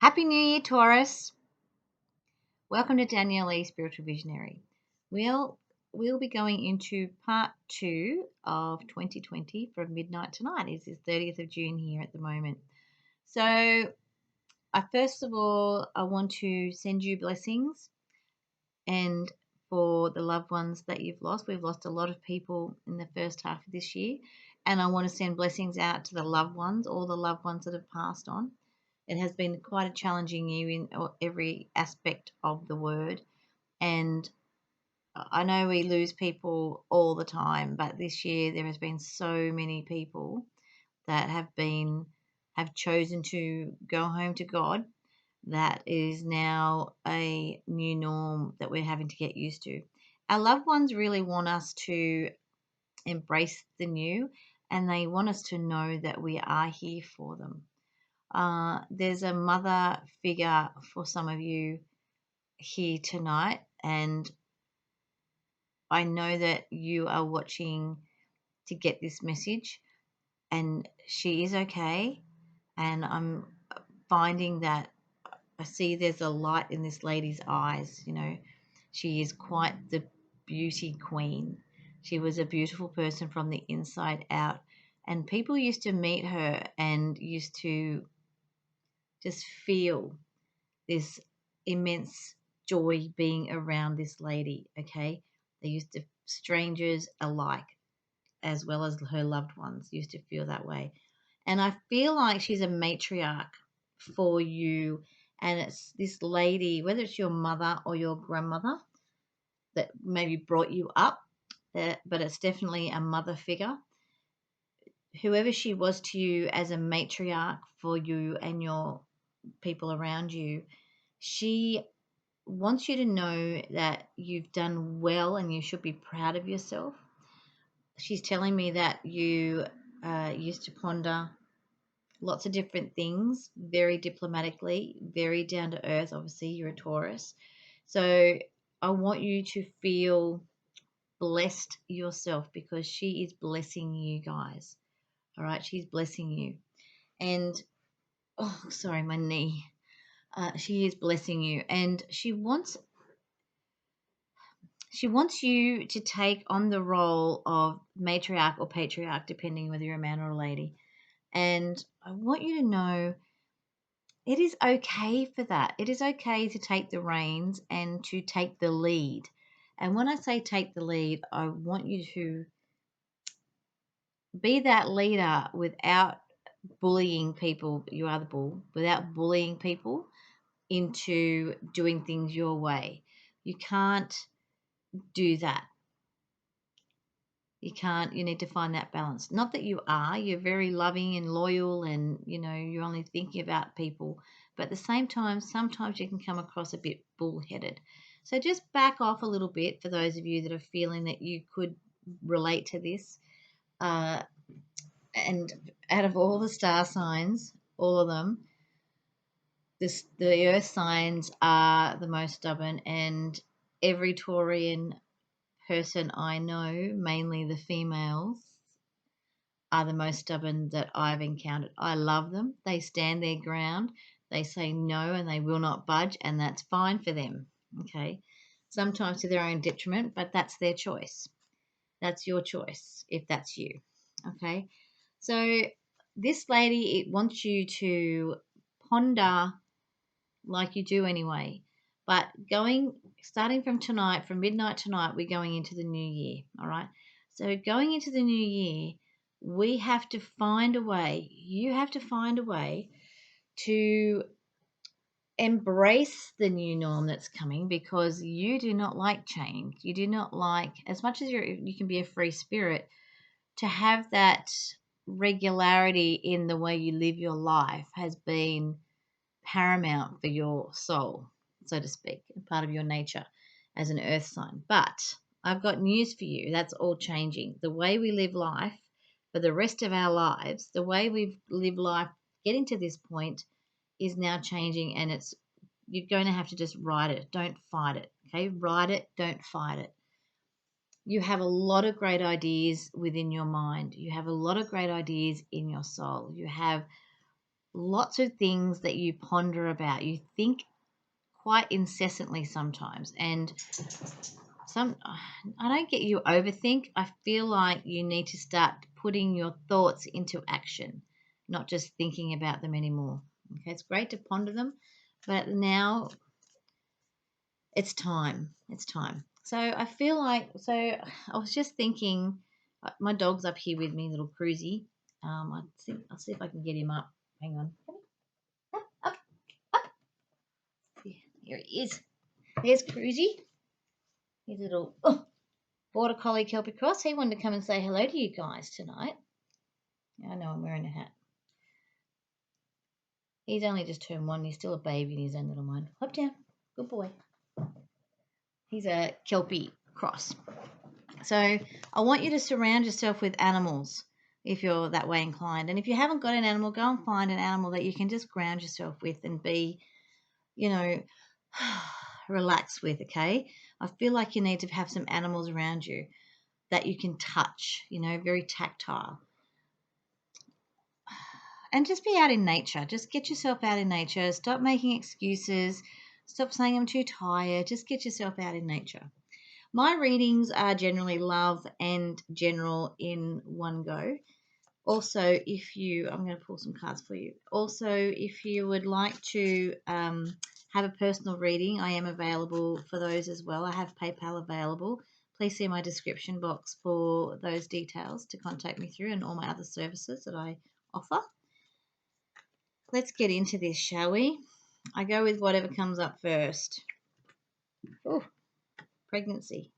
Happy New Year, Taurus. Welcome to Danielle E. Spiritual Visionary. We'll be going into part 2 of 2020 from midnight tonight. It's the 30th of June here at the moment. So, first of all, I want to send you blessings and for the loved ones that you've lost. We've lost a lot of people in the first half of this year, and I want to send blessings out to the loved ones, all the loved ones that have passed on. It has been quite a challenging year in every aspect of the word, and I know we lose people all the time, but this year there has been so many people that have chosen to go home to God. That is now a new norm that we're having to get used to. Our loved ones really want us to embrace the new, and they want us to know that we are here for them. There's a mother figure for some of you here tonight, and I know that you are watching to get this message, and she is okay. And I'm finding that I see there's a light in this lady's eyes. She is quite the beauty queen. She was a beautiful person from the inside out, and people used to meet her and used to just feel this immense joy being around this lady, okay? They used to, strangers alike, as well as her loved ones, used to feel that way. And I feel like she's a matriarch for you. And it's this lady, whether it's your mother or your grandmother that maybe brought you up, but it's definitely a mother figure. Whoever she was to you as a matriarch for you and your people around you, she wants you to know that you've done well and you should be proud of yourself. She's telling me that you used to ponder lots of different things very diplomatically, very down to earth. Obviously, you're a Taurus. So I want you to feel blessed yourself because she is blessing you guys. All right, she's blessing you. And oh, sorry, my knee. She is blessing you, and she wants you to take on the role of matriarch or patriarch, depending whether you're a man or a lady. And I want you to know it is okay for that. It is okay to take the reins and to take the lead. And when I say take the lead, I want you to be that leader without bullying people. You are the bull, without bullying people into doing things your way. You can't do that. You need to find that balance. Not that you're very loving and loyal and, you're only thinking about people. But at the same time, sometimes you can come across a bit bullheaded. So just back off a little bit for those of you that are feeling that you could relate to this. Uh, and out of all the star signs, all of them, the earth signs are the most stubborn, and every Taurian person I know, mainly the females, are the most stubborn that I've encountered. I love them. They stand their ground. They say no and they will not budge, and that's fine for them. Okay. Sometimes to their own detriment, but that's their choice. That's your choice if that's you. Okay. So this lady, it wants you to ponder like you do anyway. But starting from tonight, from midnight tonight, we're going into the new year. All right. So going into the new year, we have to find a way. You have to find a way to embrace the new norm that's coming because you do not like change. You do not like, as much as you can be a free spirit, to have that regularity in the way you live your life has been paramount for your soul, so to speak, part of your nature as an earth sign. But I've got news for you. That's all changing. The way we live life for the rest of our lives, the way we've lived life getting to this point is now changing, and you're going to have to just ride it. Don't fight it. Okay? Ride it, don't fight it. You have a lot of great ideas within your mind. You have a lot of great ideas in your soul. You have lots of things that you ponder about. You think quite incessantly sometimes, and some I don't get you overthink. I feel like you need to start putting your thoughts into action, not just thinking about them anymore. Okay, it's great to ponder them, but now it's time. It's time. So I feel like, so I was just thinking, my dog's up here with me, little Cruisy. I'll see if I can get him up. Hang on. Up, up, up. Here he is. There's Cruisy. His little border collie Kelpie Cross. He wanted to come and say hello to you guys tonight. I know I'm wearing a hat. He's only just turned one. He's still a baby in his own little mind. Hop down. Good boy. He's a Kelpie Cross. So I want you to surround yourself with animals if you're that way inclined. And if you haven't got an animal, go and find an animal that you can just ground yourself with and be, you know, relaxed with, okay? I feel like you need to have some animals around you that you can touch, very tactile. And just be out in nature. Just get yourself out in nature. Stop making excuses. Stop saying I'm too tired. Just get yourself out in nature. My readings are generally love and general in one go. Also, I'm going to pull some cards for you. Also, if you would like to have a personal reading, I am available for those as well. I have PayPal available. Please see my description box for those details to contact me through and all my other services that I offer. Let's get into this, shall we? I go with whatever comes up first. Oh, pregnancy.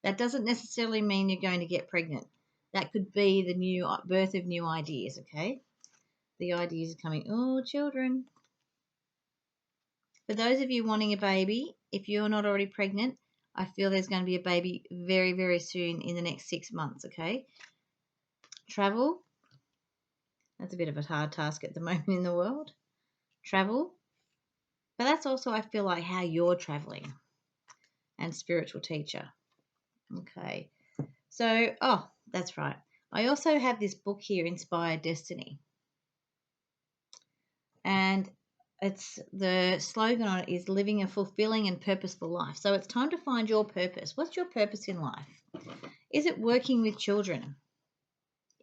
That doesn't necessarily mean you're going to get pregnant. That could be the new birth of new ideas, okay? The ideas are coming. Oh, children. For those of you wanting a baby, if you're not already pregnant, I feel there's going to be a baby very, very soon in the next 6 months, okay? Travel. That's a bit of a hard task at the moment in the world. Travel. But that's also, I feel like, how you're traveling. And spiritual teacher. Okay. So, that's right. I also have this book here, Inspired Destiny. And the slogan on it is living a fulfilling and purposeful life. So it's time to find your purpose. What's your purpose in life? Is it working with children?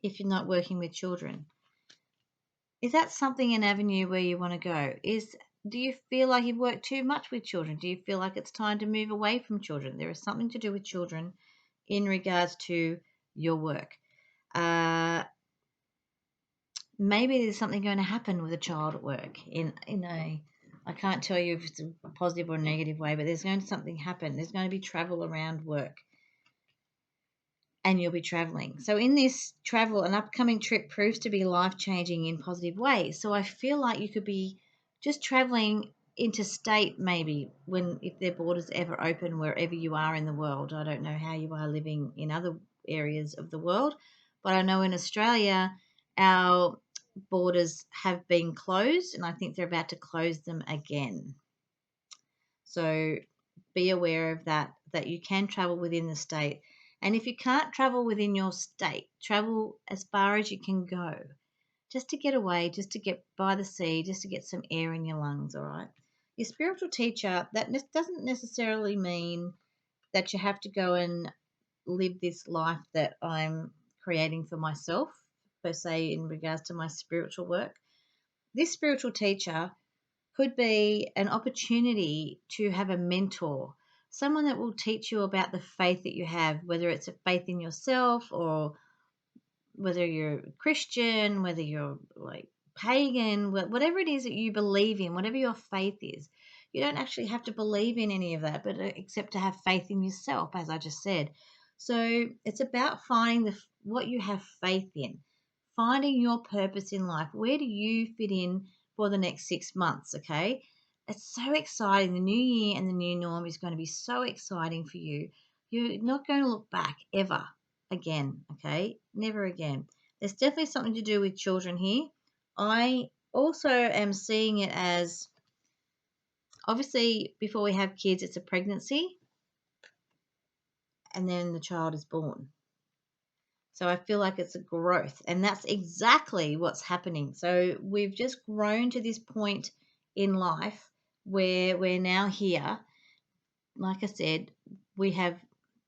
If you're not working with children, is that something, an avenue where you want to go? Do you feel like you've worked too much with children? Do you feel like it's time to move away from children? There is something to do with children in regards to your work. Maybe there's something going to happen with a child at work I can't tell you if it's a positive or negative way, but there's going to something happen. There's going to be travel around work and you'll be traveling. So in this travel, an upcoming trip proves to be life-changing in positive ways. So I feel like you could be just traveling interstate maybe if their borders ever open wherever you are in the world. I don't know how you are living in other areas of the world, but I know in Australia our borders have been closed and I think they're about to close them again. So be aware of that you can travel within the state. And if you can't travel within your state, travel as far as you can go just to get away, just to get by the sea, just to get some air in your lungs, all right? Your spiritual teacher, that doesn't necessarily mean that you have to go and live this life that I'm creating for myself, per se, in regards to my spiritual work. This spiritual teacher could be an opportunity to have a mentor, someone that will teach you about the faith that you have, whether it's a faith in yourself or whether you're Christian, whether you're like pagan, whatever it is that you believe in, whatever your faith is. You don't actually have to believe in any of that, but except to have faith in yourself, as I just said. So it's about finding what you have faith in, finding your purpose in life. Where do you fit in for the next 6 months? Okay, it's so exciting. The new year and the new norm is going to be so exciting for you. You're not going to look back ever again, okay? Never again. There's definitely something to do with children here. I also am seeing it as, obviously, before we have kids, it's a pregnancy and then the child is born. So I feel like it's a growth, and that's exactly what's happening. So we've just grown to this point in life where we're now here. Like I said, we have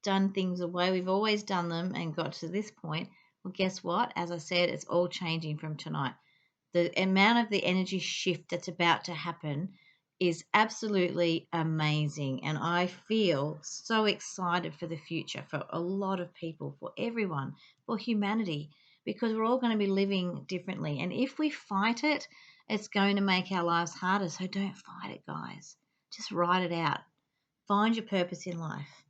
done things the way we've always done them and got to this point. Well, guess what? As I said, it's all changing from tonight. The amount of the energy shift that's about to happen is absolutely amazing. And I feel so excited for the future, for a lot of people, for everyone, for humanity, because we're all going to be living differently. And if we fight it, it's going to make our lives harder. So don't fight it, guys. Just write it out. Find your purpose in life.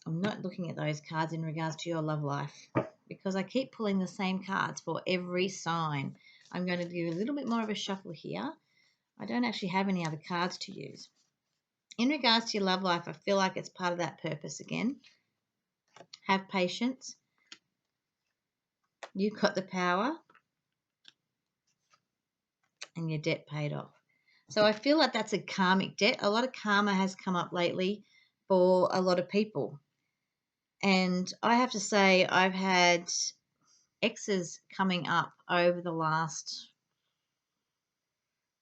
I'm not looking at those cards in regards to your love life because I keep pulling the same cards for every sign. I'm going to do a little bit more of a shuffle here. I don't actually have any other cards to use. In regards to your love life, I feel like it's part of that purpose again. Have patience. You've got the power and your debt paid off. So I feel like that's a karmic debt. A lot of karma has come up lately for a lot of people. And I have to say, I've had exes coming up over the last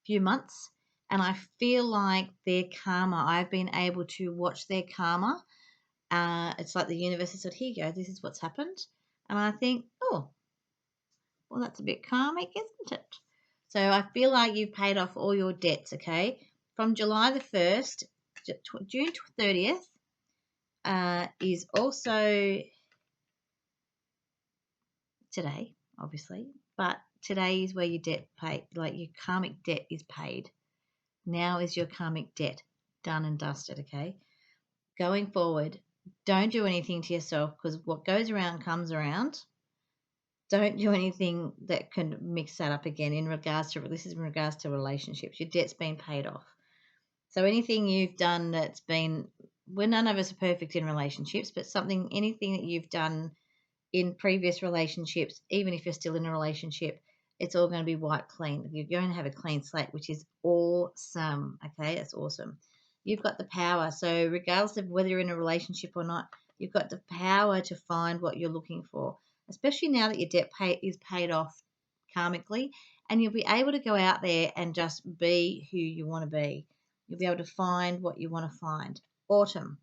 few months, and I feel like their karma, I've been able to watch their karma. It's like the universe has said, here you go, this is what's happened. And I think, oh, well, that's a bit karmic, isn't it? So I feel like you've paid off all your debts, okay? From July the 1st to June 30th is also today, obviously, but today is where your debt paid, like your karmic debt is paid. Now is your karmic debt done and dusted, okay? Going forward, don't do anything to yourself because what goes around comes around. Don't do anything that can mix that up again in regards to, this is in regards to relationships. Your debt's been paid off. So anything you've done that's been, well, none of us are perfect in relationships, but anything that you've done in previous relationships, even if you're still in a relationship, it's all going to be wiped clean. You're going to have a clean slate, which is awesome. Okay, that's awesome. You've got the power. So regardless of whether you're in a relationship or not, you've got the power to find what you're looking for, especially now that your debt is paid off karmically, and you'll be able to go out there and just be who you want to be. You'll be able to find what you want to find. Autumn.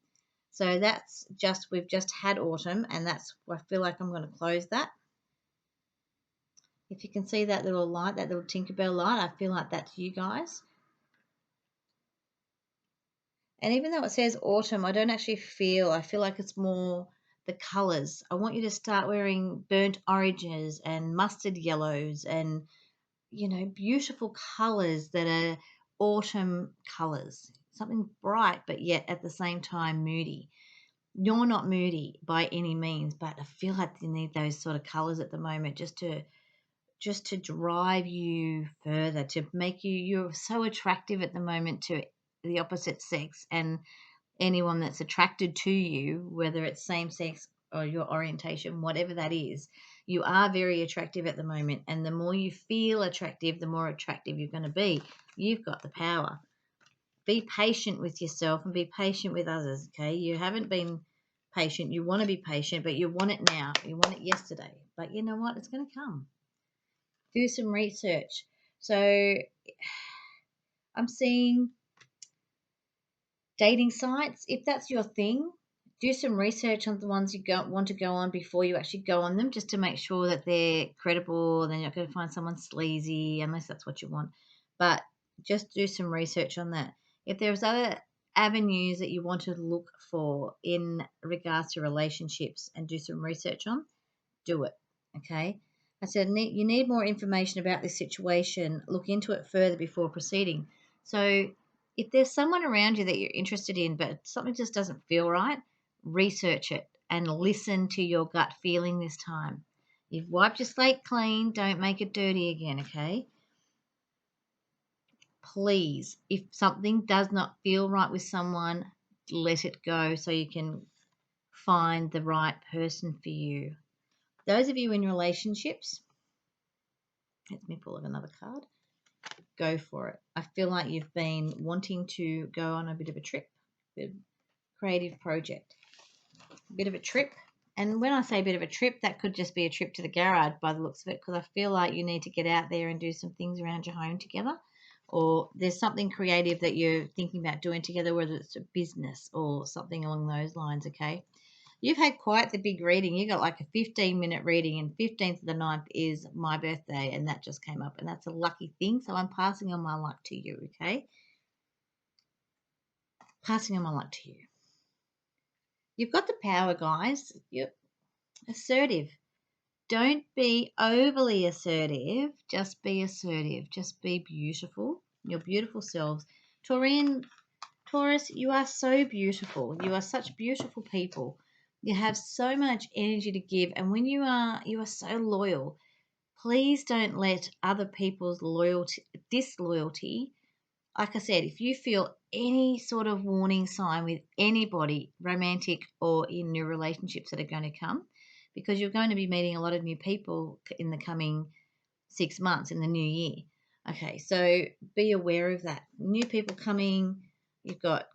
So that's just, we've just had autumn, and that's, I feel like I'm going to close that. If you can see that little light, that little Tinkerbell light, I feel like that's you guys. And even though it says autumn, I don't actually I feel like it's more the colours. I want you to start wearing burnt oranges and mustard yellows and, you know, beautiful colours that are autumn colours. Something bright, but yet at the same time moody. You're not moody by any means, but I feel like you need those sort of colours at the moment just to drive you further, to make you're so attractive at the moment to the opposite sex and anyone that's attracted to you, whether it's same sex or your orientation, whatever that is. You are very attractive at the moment, and the more you feel attractive, the more attractive you're going to be. You've got the power. Be patient with yourself and be patient with others, okay? You haven't been patient. You want to be patient, but you want it now. You want it yesterday. But you know what? It's going to come. Do some research. So I'm seeing dating sites. If that's your thing, do some research on the ones you want to go on before you actually go on them, just to make sure that they're credible. Then you're not going to find someone sleazy unless that's what you want. But just do some research on that. If there's other avenues that you want to look for in regards to relationships and do some research on, do it. Okay. I said you need more information about this situation. Look into it further before proceeding. So if there's someone around you that you're interested in, but something just doesn't feel right, research it and listen to your gut feeling this time. You've wiped your slate clean. Don't make it dirty again, okay? Please, if something does not feel right with someone, let it go so you can find the right person for you. Those of you in relationships, let me pull up another card. Go for it. I feel like you've been wanting to go on a bit of a trip, a creative project, a bit of a trip. And when I say a bit of a trip, that could just be a trip to the garage by the looks of it, because I feel like you need to get out there and do some things around your home together. Or there's something creative that you're thinking about doing together, whether it's a business or something along those lines, okay? You've had quite the big reading. You got like a 15-minute reading, and 15th of the 9th is my birthday, and that just came up, and that's a lucky thing. So I'm passing on my luck to you, okay? Passing on my luck to you. You've got the power, guys. You're assertive. Don't be overly assertive. Just be assertive. Just be beautiful. Your beautiful selves. Taurus, you are so beautiful. You are such beautiful people. You have so much energy to give, and when you are so loyal. Please don't let other people's disloyalty. Like I said, if you feel any sort of warning sign with anybody, romantic or in new relationships that are going to come, because you're going to be meeting a lot of new people in the coming 6 months in the new year. Okay, so be aware of that. New people coming, you've got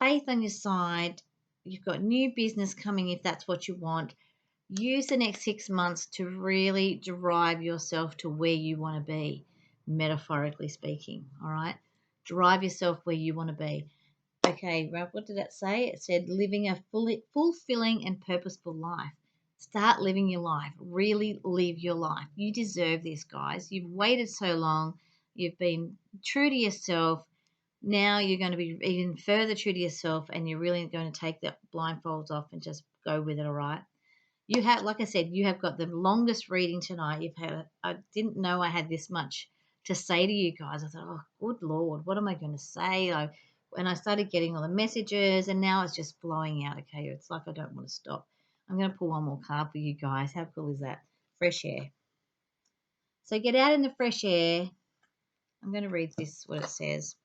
faith on your side, you've got new business coming if that's what you want. Use the next 6 months to really drive yourself to where you want to be, metaphorically speaking. All right. Drive yourself where you want to be. Okay, Ralph, what did that say? It said living a fulfilling and purposeful life. Start living your life. Really live your life. You deserve this, guys. You've waited so long. You've been true to yourself. Now you're going to be even further true to yourself, and you're really going to take the blindfolds off and just go with it, all right? You have, like I said, you have got the longest reading tonight. I didn't know I had this much to say to you guys. I thought, oh, good Lord, what am I going to say? When I started getting all the messages, and now it's just blowing out. Okay, it's like I don't want to stop. I'm going to pull one more card for you guys. How cool is that? Fresh air. So get out in the fresh air. I'm going to read this, what it says.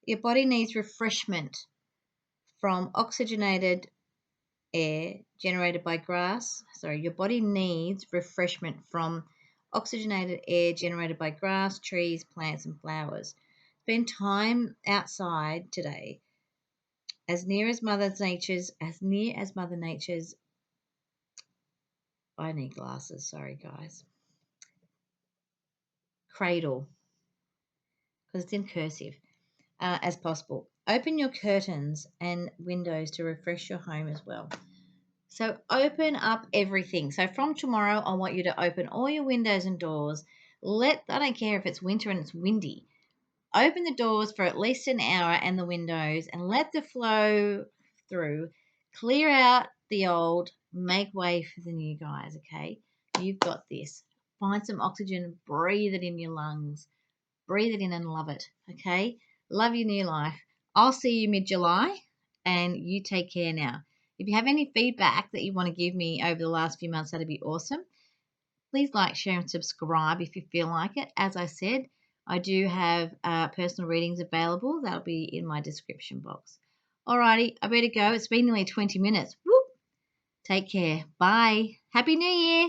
Your body needs refreshment from oxygenated air generated by grass. Sorry, your body needs refreshment from oxygenated air generated by grass, trees, plants, and flowers. Spend time outside today, as near as Mother Nature's. I need glasses. Sorry, guys. Cradle, because it's in cursive. As possible. Open your curtains and windows to refresh your home as well. So open up everything. So from tomorrow, I want you to open all your windows and doors. I don't care if it's winter and it's windy. Open the doors for at least an hour and the windows, and let the flow through. Clear out the old, make way for the new, guys, okay? You've got this. Find some oxygen, breathe it in your lungs. Breathe it in and love it, okay? Love your new life. I'll see you mid-July, and you take care now. If you have any feedback that you want to give me over the last few months, that'd be awesome. Please like, share, and subscribe if you feel like it. As I said, I do have personal readings available. That'll be in my description box. Alrighty, I better go. It's been nearly 20 minutes. Whoop. Take care. Bye. Happy New Year.